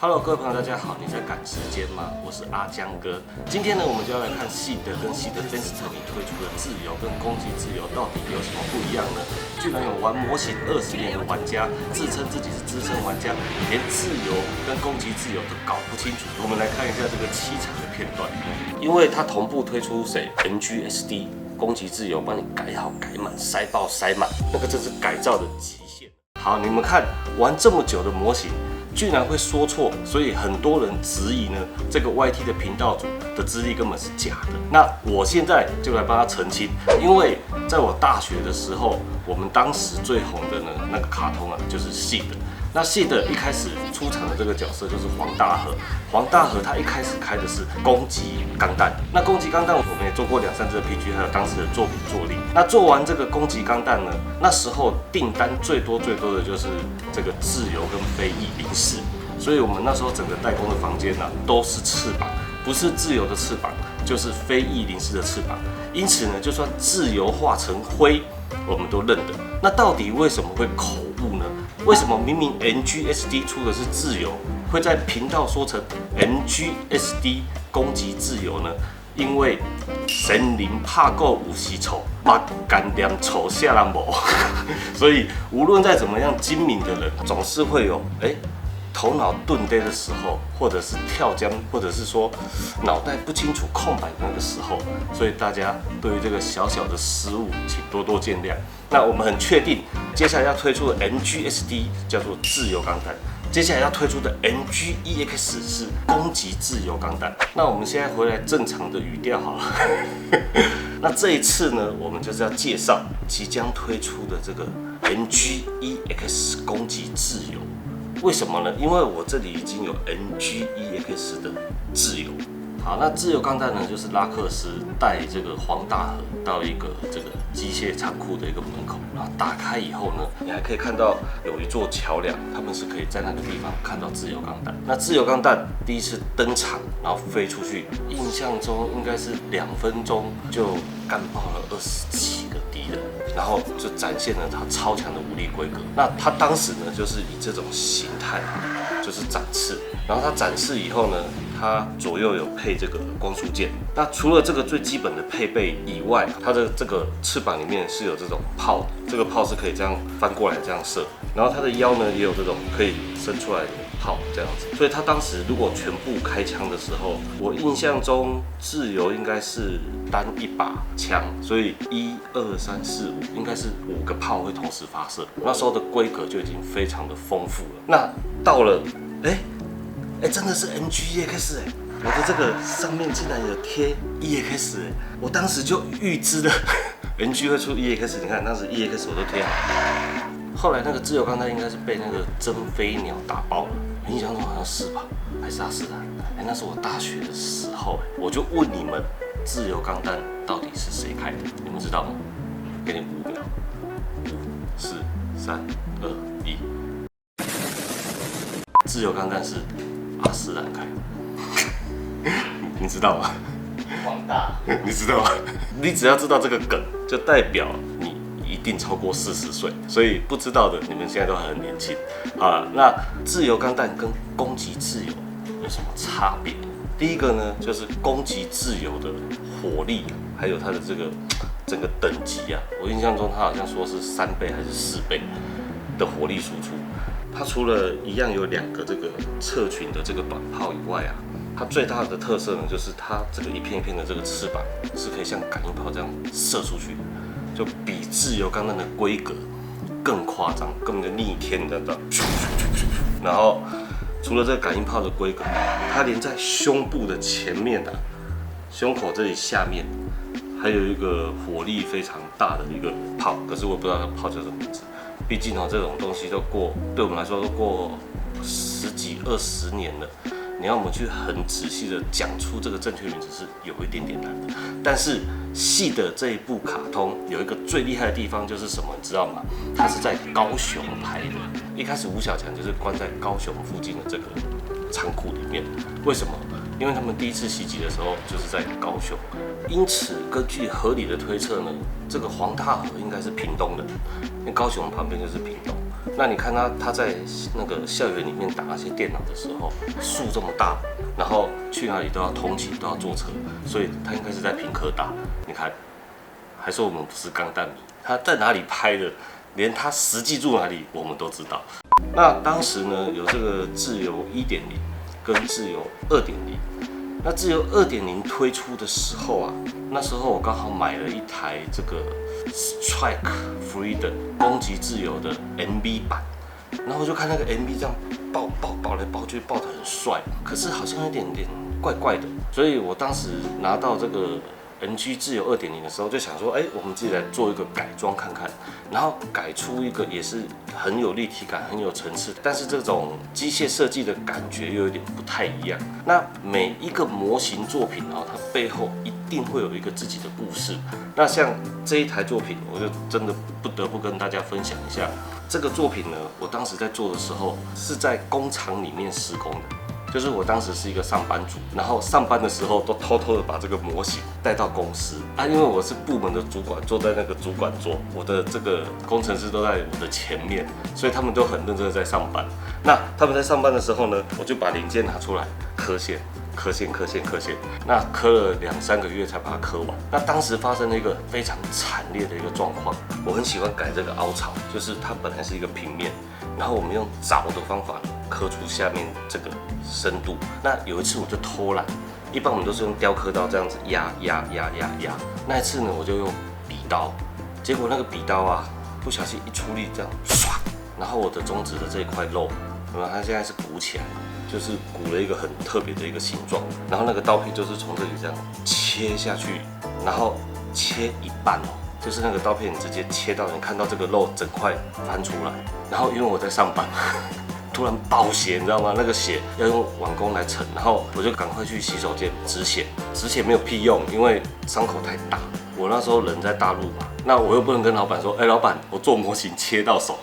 Hello， 各位朋友，大家好！你在赶时间吗？我是阿江哥。今天呢，我们就要来看细德跟细德 Destiny 推出的自由跟攻击自由到底有什么不一样呢？居然有玩模型20年的玩家自称自己是资深玩家，连自由跟攻击自由都搞不清楚。我们来看一下这个凄惨的片段，因为它同步推出NGSD 攻击自由，帮你改好改满，塞爆塞满，那个真是改造的极限。好，你们看，玩这么久的模型，居然会说错，所以很多人质疑呢，这个 YT 的频道主的资历根本是假的。那我现在就来帮他澄清，因为在我大学的时候，我们当时最红的呢那个卡通啊，就是细德。那细德一开始出场的这个角色就是黄大河，黄大河他一开始开的是攻击钢弹。那攻击钢弹我们也做过2、3支的 PG， 还有当时的作品作例。那做完这个攻击钢弹呢，那时候订单最多的就是这个自由跟飞翼04，所以我们那时候整个代工的房间呢都是翅膀，不是自由的翅膀，就是飞翼04的翅膀。因此呢，就算自由化成灰，我们都认得。那到底为什么会口误呢？为什么明明 NGSD 出的是自由，会在频道说成 NGSD 攻击自由呢？因为神灵怕够有时丑，把干点丑下人无，所以无论再怎么样精明的人，总是会有头脑钝呆的时候，或者是跳江，或者是说脑袋不清楚空白的那个时候，所以大家对于这个小小的失误，请多多见谅。那我们很确定，接下来要推出的 NGSD 叫做自由钢弹，接下来要推出的 NGEX 是攻击自由钢弹。那我们现在回来正常的语调好了。那这一次呢，我们就是要介绍即将推出的这个 NGEX 攻击自由。为什么呢？因为我这里已经有 NGEX 的自由。好，那自由钢弹呢，就是拉克斯带这个黄大河到一个这个机械仓库的一个门口，然后打开以后呢，你还可以看到有一座桥梁，他们是可以在那个地方看到自由钢弹。那自由钢弹第一次登场，然后飞出去，印象中应该是2分钟就干爆了27个敌人。然后就展现了他超强的武力规格。那他当时呢，就是以这种形态，就是展翅。然后他展翅以后呢，它左右有配这个光束剑。那除了这个最基本的配备以外，它的这个翅膀里面是有这种炮，这个炮是可以这样翻过来这样射。然后它的腰呢，也有这种可以伸出来的炮这样子。所以他当时如果全部开枪的时候，我印象中自由应该是单一把枪，所以1、2、3、4、5应该是5个炮会同时发射。那时候的规格就已经非常的丰富了。那到了，真的是 NGEX我的这个上面竟然有贴 EX 我当时就预知了NG 会出 EX， 你看当时 EX 我都贴好。后来那个自由钢弹应该是被那个真飞鸟打爆了，印象中好像是吧，还是阿斯兰？那是我大学的时候我就问你们，自由钢弹到底是谁开的？你们知道吗？给你5秒，5、4、3、2、1。自由钢弹是阿斯兰开的，你知道吗？广大，你知道吗？你只要知道这个梗，就代表你一定超过40岁，所以不知道的你们现在都还很年轻啊。那自由钢弹跟攻击自由有什么差别？第一个呢，就是攻击自由的火力，还有它的这个整个等级啊，我印象中它好像说是3倍还是4倍的火力输出。它除了一样有2个这个侧裙的这个短炮以外啊，它最大的特色呢，就是它这个一片一片的这个翅膀是可以像感应炮这样射出去，就比自由钢弹的规格更夸张，根本就逆天的这样。然后除了这个感应炮的规格，它连在胸部的前面啊，胸口这里下面，还有一个火力非常大的一个炮，可是我不知道那炮叫什么名字。毕竟这种东西都过，对我们来说都过10几20年了。你要我们去很仔细的讲出这个正确名字是有一点点难的。但是细的这一部卡通有一个最厉害的地方就是什么，你知道吗？它是在高雄拍的。一开始吴小强就是关在高雄附近的这个仓库里面。为什么？因为他们第一次袭击的时候就是在高雄，因此根据合理的推测呢，这个黄大河应该是屏东人，因为高雄旁边就是屏东，那你看他在那个校园里面打那些电脑的时候，树这么大，然后去哪里都要通勤，都要坐车，所以他应该是在屏科大。你看，还说我们不是钢弹迷，他在哪里拍的，连他实际住哪里我们都知道。那当时呢，有这个自由1.0跟自由2.0。那自由2.0推出的时候啊，那时候我刚好买了一台这个 Strike Freedom 攻击自由的 MV 版，然后我就看那个 MV 这样抱来抱去，抱得很帅，可是好像有点怪怪的，所以我当时拿到这个 MG 自由2.0的时候，就想说，我们自己来做一个改装看看，然后改出一个也是很有立体感、很有层次，但是这种机械设计的感觉又有点不太一样。那每一个模型作品啊，它背后一定会有一个自己的故事。那像这一台作品，我就真的不得不跟大家分享一下。这个作品呢，我当时在做的时候是在工厂里面施工的。就是我当时是一个上班族，然后上班的时候都偷偷的把这个模型带到公司啊，因为我是部门的主管，坐在那个主管桌，我的这个工程师都在我的前面，所以他们都很认真的在上班。那他们在上班的时候呢，我就把零件拿出来刻线，那刻了2-3个月才把它刻完。那当时发生了一个非常惨烈的一个状况，我很喜欢改这个凹槽，就是它本来是一个平面，然后我们用凿的方法刻出下面这个深度。那有一次我就偷懒，一般我们都是用雕刻刀这样子压。那一次呢，我就用笔刀，结果那个笔刀啊，不小心一出力这样唰，然后我的中指的这一块肉，它现在是鼓起来，就是鼓了一个很特别的一个形状。然后那个刀片就是从这里这样切下去，然后切一半哦。就是那个刀片直接切到，你看到这个肉整块翻出来，然后因为我在上班，突然爆血，你知道吗？那个血要用碗公来盛，然后我就赶快去洗手间止血。止血没有屁用，因为伤口太大。我那时候人在大陆嘛，那我又不能跟老板说，老板，我做模型切到手，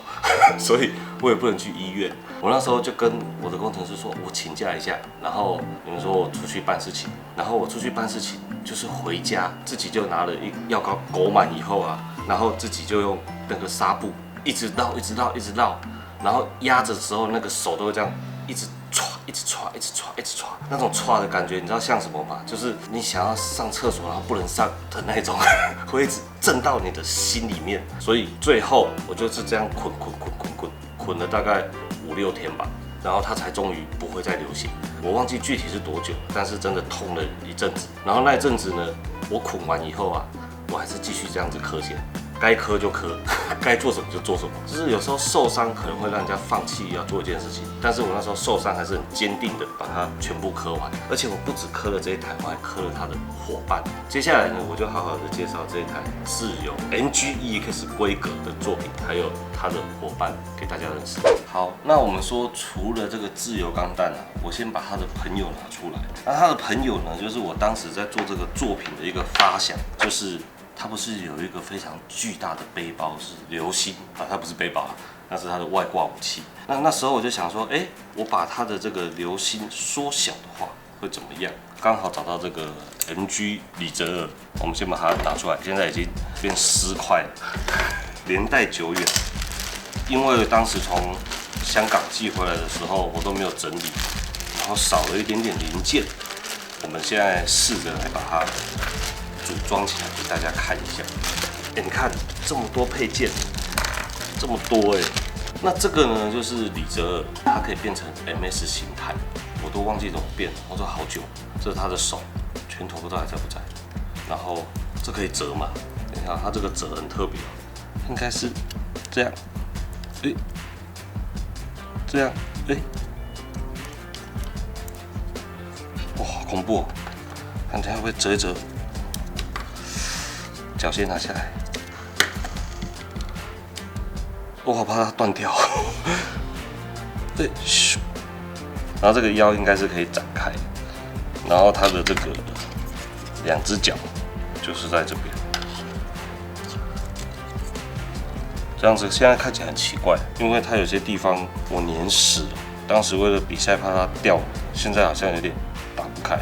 所以我也不能去医院。我那时候就跟我的工程师说，我请假一下，然后你们说我出去办事情，然后我出去办事情就是回家自己就拿了药膏裹满以后啊，然后自己就用那个纱布一直绕，然后压着的时候那个手都会这样一直歘，那种歘的感觉，你知道像什么吗？就是你想要上厕所然后不能上的那种，会一直震到你的心里面。所以最后我就是这样捆了大概5-6天吧，然后它才终于不会再流血。我忘记具体是多久，但是真的痛了一阵子。然后那一阵子呢，我捆完以后啊，我还是继续这样子刻线。该磕就磕，该做什么就做什么。就是有时候受伤可能会让人家放弃要做一件事情，但是我那时候受伤还是很坚定的把它全部磕完。而且我不只磕了这一台，我还磕了它的伙伴。接下来呢，我就好好的介绍这一台自由 MG-EX 规格的作品，还有它的伙伴给大家认识。好，那我们说除了这个自由钢弹啊，我先把他的朋友拿出来。那他的朋友呢，就是我当时在做这个作品的一个发想，就是它不是有一个非常巨大的背包是流星啊，它不是背包啊，那是它的外挂武器。那时候我就想说，我把它的这个流星缩小的话会怎么样？刚好找到这个 MG 李泽尔，我们先把它拿出来，现在已经变10块了，年代久远。因为当时从香港寄回来的时候，我都没有整理，然后少了一点点零件。我们现在试着来把它组装起来给大家看一下。你看这么多配件，这么多那这个呢就是李泽尔，它可以变成 MS 形态，我都忘记怎么变了，我做好久。这是他的手，拳头不知道还在不在。然后这可以折嘛？等一下，它这个折很特别，应该是这样，这样，哇，好恐怖哦！看它会不会折一折。脚先拿下来，我好怕它断掉。咻，然后这个腰应该是可以展开，然后它的这个2只脚就是在这边，这样子现在看起来很奇怪，因为它有些地方我粘死了，当时为了比赛怕它掉，现在好像有点打不开。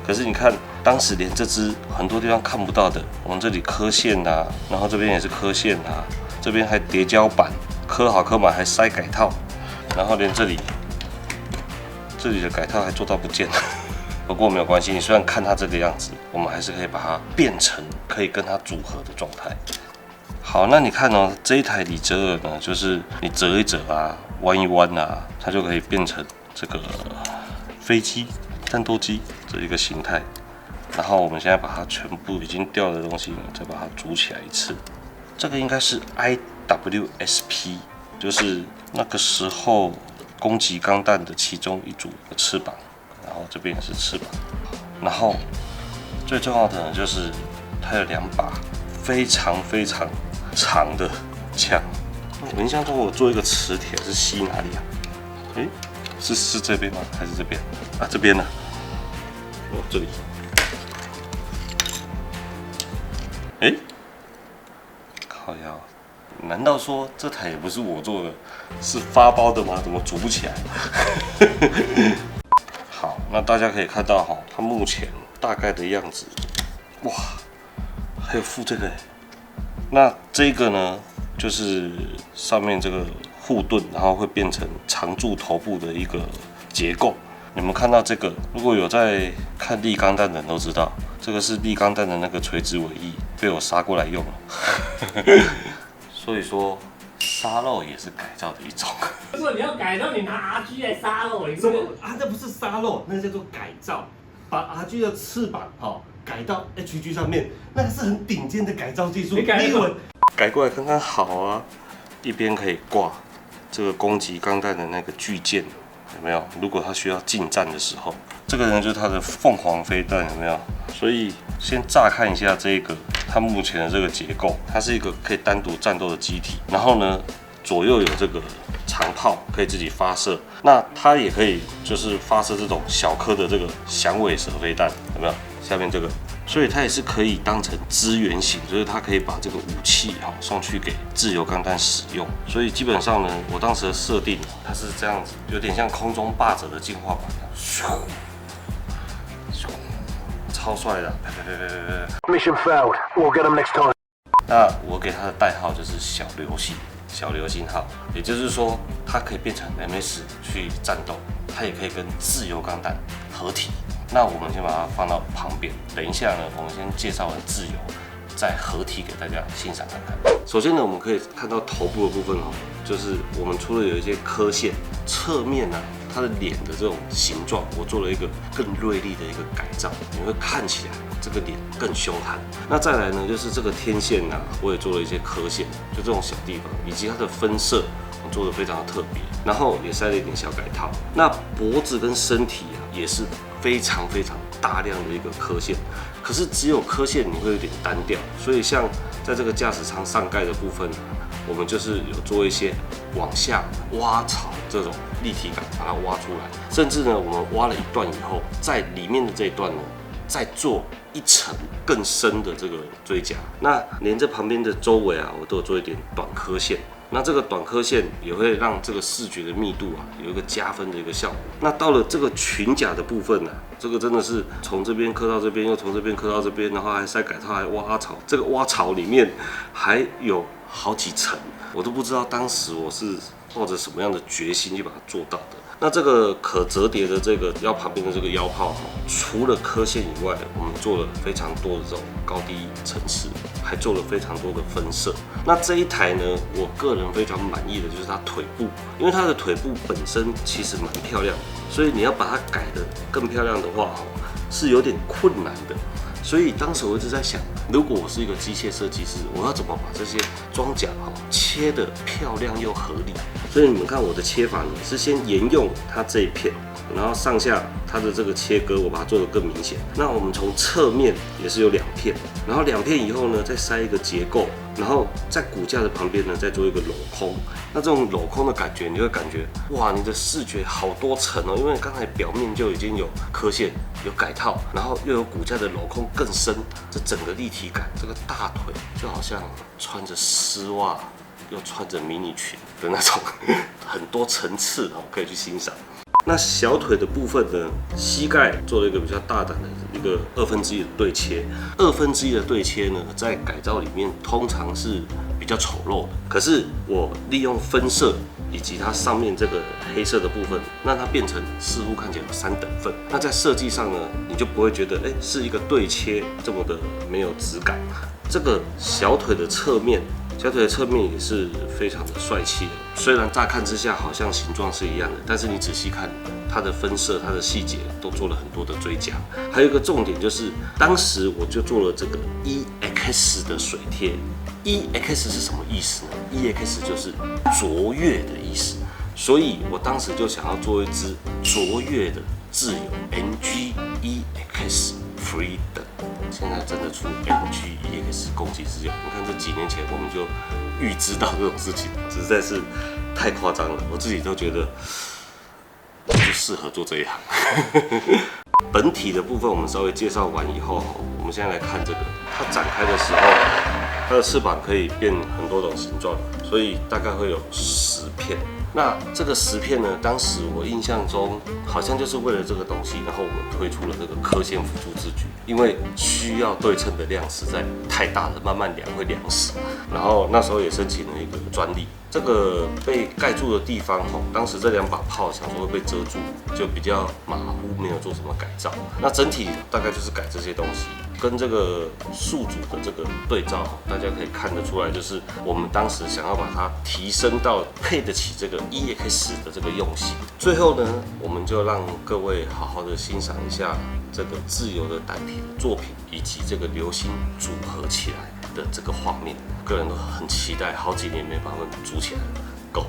可是你看，当时连这只很多地方看不到的，我们这里刻线啊，然后这边也是刻线啊，这边还叠胶板刻好刻满，还塞改套，然后连这里的改套还做到不见了。不过没有关系，你虽然看它这个样子，我们还是可以把它变成可以跟它组合的状态。好，那你看哦，这一台李泽尔呢，就是你折一折啊，弯一弯啊，它就可以变成这个飞机、战斗机这一个形态。然后我们现在把它全部已经掉的东西呢，再把它组起来一次。这个应该是 IWSP， 就是那个时候攻击钢弹的其中一组的翅膀。然后这边也是翅膀。然后最重要的呢，就是它有2把非常长的枪。我印象中我做一个磁铁是吸哪里啊？是这边吗？还是这边？啊，这边呢？哦，这里。靠腰，难道说这台也不是我做的，是发包的吗？怎么组不起来？好，那大家可以看到哈，它目前大概的样子，哇，还有附这个。那这个呢，就是上面这个护盾，然后会变成常驻头部的一个结构。你们看到这个，如果有在看力钢弹的人都知道，这个是力钢弹的那个垂直尾翼，被我杀过来用了。所以说，沙漏也是改造的一种。如果你要改造，你拿 RG 来沙漏，你什么啊？那不是沙漏，那叫做改造，把 RG 的翅膀改到 HG 上面，那个是很顶尖的改造技术。你改了吗？改过来看看好啊，一边可以挂这个攻击钢弹的那个巨舰，有没有？如果它需要近战的时候，这个呢就是它的凤凰飞弹，有没有？所以先乍看一下这个它目前的这个结构，它是一个可以单独战斗的机体，然后呢左右有这个长炮可以自己发射，那它也可以就是发射这种小颗的这个响尾蛇飞弹，有没有？下面这个，所以它也是可以当成支援型，就是它可以把这个武器送去给自由钢弹使用。所以基本上呢，我当时的设定它是这样子，有点像空中霸者的进化版，超帅的。Mission failed. We'll get them next time. 那我给它的代号就是小流星号，也就是说它可以变成 MS 去战斗，它也可以跟自由钢弹合体。那我们先把它放到旁边，等一下呢，我们先介绍完自由，再合体给大家欣赏看看。首先呢，我们可以看到头部的部分就是我们除了有一些刻线，侧面呢，它的脸的这种形状，我做了一个更锐利的一个改造，你会看起来这个脸更凶悍。那再来呢，就是这个天线呢，我也做了一些刻线，就这种小地方，以及它的分色，我做的非常的特别，然后也塞了一点小改套。那脖子跟身体也是非常大量的一个刻线，可是只有刻线你会有点单调，所以像在这个驾驶舱上盖的部分，我们就是有做一些往下挖槽这种立体感，把它挖出来，甚至呢，我们挖了一段以后，在里面的这一段呢，再做一层更深的这个追甲，那连着旁边的周围我都有做一点短刻线。那这个短刻线也会让这个视觉的密度有一个加分的一个效果。那到了这个裙甲的部分这个真的是从这边刻到这边，又从这边刻到这边，然后还塞改套，还挖槽。这个挖槽里面还有好几层，我都不知道当时我是抱着什么样的决心去把它做到的。那这个可折叠的这个腰旁边的这个腰炮，除了刻线以外，我们做了非常多的这种高低层次，还做了非常多的分色。那这一台呢，我个人非常满意的就是它腿部，因为它的腿部本身其实蛮漂亮的，所以你要把它改得更漂亮的话，是有点困难的。所以当时我一直在想，如果我是一个机械设计师，我要怎么把这些装甲切得漂亮又合理？所以你们看我的切法呢，是先沿用它这一片，然后上下它的这个切割，我把它做得更明显。那我们从侧面也是有2片，然后2片以后呢，再塞一个结构，然后在骨架的旁边呢，再做一个镂空。那这种镂空的感觉，你会感觉哇，你的视觉好多层因为刚才表面就已经有刻线、有改套，然后又有骨架的镂空更深，这整个立体感，这个大腿就好像穿着丝袜又穿着迷你裙的那种，很多层次可以去欣赏。那小腿的部分呢，膝盖做了一个比较大胆的一个1/2的对切。1/2的对切呢，在改造里面通常是比较丑陋的。可是我利用分色以及它上面这个黑色的部分，让它变成似乎看起来有3等份。那在设计上呢，你就不会觉得是一个对切这么的没有质感。这个小腿的侧面也是非常的帅气的。虽然乍看之下好像形状是一样的，但是你仔细看它的分色、它的细节都做了很多的追加。还有一个重点就是，当时我就做了这个 EX 的水贴。EX 是什么意思呢 ？EX 就是卓越的意思。所以我当时就想要做一支卓越的自由 NG EX Freedom。现在真的出 NG EX 攻击自由，你看这几年前我们就预知到这种事情，实在是太夸张了，我自己都觉得我就适合做这一行。本体的部分我们稍微介绍完以后，我们现在来看这个，它展开的时候，它的翅膀可以变很多种形状，所以大概会有10片。那这个10片呢，当时我印象中好像就是为了这个东西，然后我们推出了这个刻线辅助字距，因为需要对称的量实在太大了，慢慢量会量死。然后那时候也申请了一个专利，这个被盖住的地方当时这2把炮想说会被遮住，就比较马虎，没有做什么改造。那整体大概就是改这些东西。跟这个宿主的这个对照，大家可以看得出来，就是我们当时想要把它提升到配得起这个 EX 的这个用心。最后呢，我们就让各位好好的欣赏一下这个自由的单体的作品，以及这个流星组合起来的这个画面。个人都很期待，好几年没把它们组起来了。Go！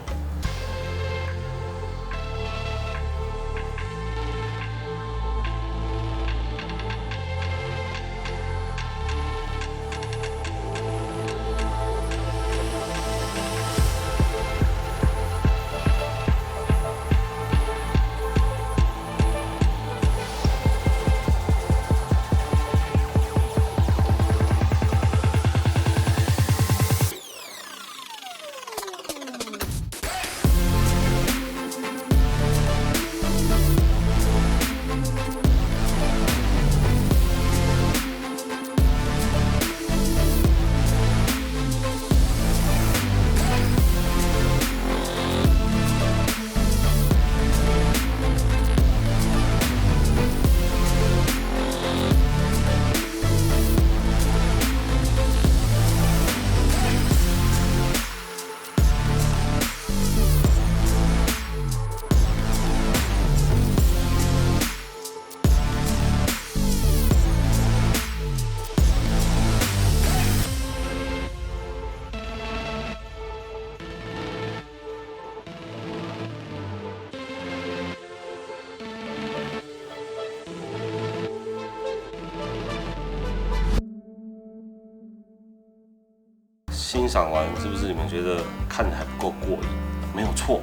欣赏完是不是你们觉得看得还不够过瘾？没有错，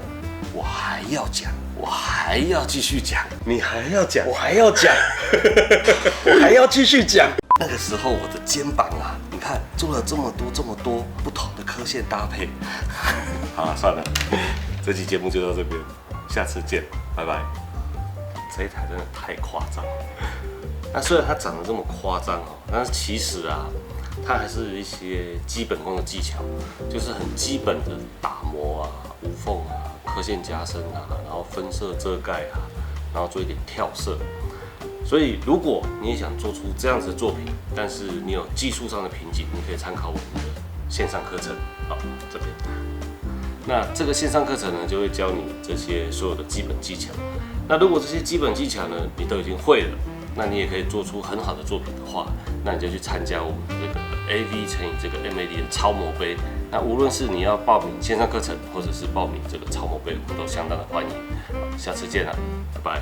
我还要讲，我还要继续讲，你还要讲，我还要讲，我还要继续讲。那个时候我的肩膀啊，你看做了这么多不同的刻线搭配。好了，算了，这期节目就到这边，下次见，拜拜。这一台真的太夸张了。那虽然它长得这么夸张但是其实啊，它还是一些基本功的技巧，就是很基本的打磨啊、无缝啊、刻线加深啊，然后分色遮盖啊，然后做一点跳色。所以，如果你也想做出这样子的作品，但是你有技术上的瓶颈，你可以参考我们的线上课程，好，这边。那这个线上课程呢，就会教你这些所有的基本技巧。那如果这些基本技巧呢，你都已经会了，那你也可以做出很好的作品的话，那你就去参加我们这个 AV 乘以这个 MAD 的超模杯。那无论是你要报名线上课程，或者是报名这个超模杯，我们都相当的欢迎。好，下次见了，拜拜。